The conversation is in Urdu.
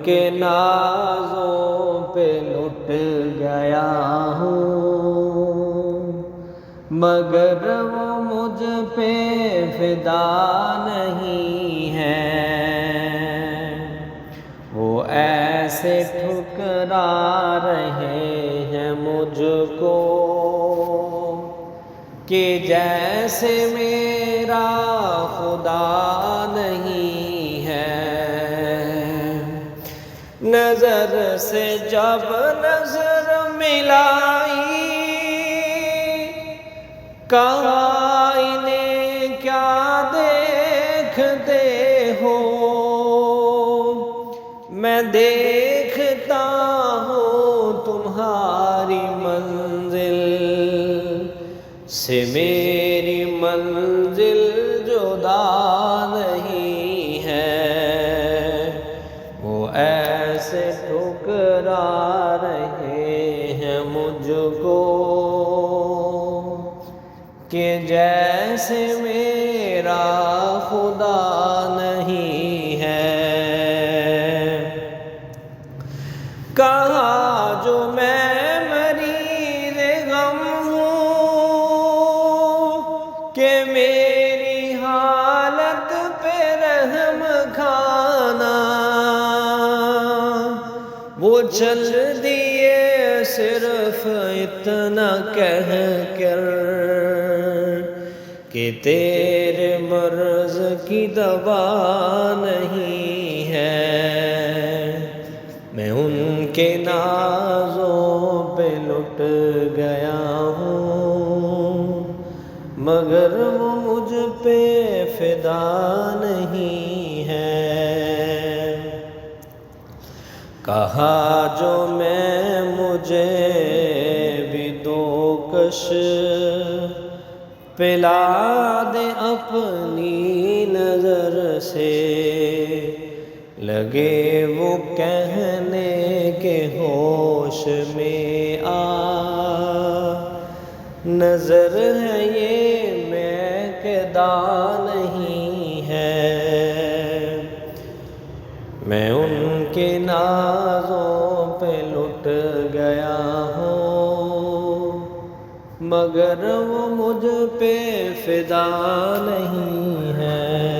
کے نازوں پہ لٹ گیا ہوں، مگر وہ مجھ پہ فدا نہیں ہے۔ وہ ایسے ٹھکرا رہے ہیں مجھ کو کہ جیسے میرا خدا نہیں ہے۔ نظر سے جب نظر ملائی، کہا انہیں کیا دیکھتے ہو؟ میں دیکھتا ہوں تمہاری منزل سے میری منزل جدا نہیں ہے۔ وہ ایسے ٹھکرا رہے ہیں مجھ کو کہ جیسے میرا خدا نہیں ہے۔ کہا جو میں مریض غم ہوں کہ میری حالت پہ رحم کھانا، وہ چل دیے صرف اتنا کہہ کر کہ تیرے مرض کی دوا نہیں ہے۔ میں ان کے نازوں پہ لٹ گیا ہوں، مگر وہ مجھ پہ فدا نہیں ہے۔ کہا جو میں مجھے بھی دو کش پلا دے اپنی نظر سے، لگے وہ کہنے کے ہوش میں آ، نظر ہے یہ میں کہ دا نہیں ہے۔ میں ان کے نازوں پہ لٹ گیا ہوں، مگر وہ مجھ پہ فدا نہیں ہے۔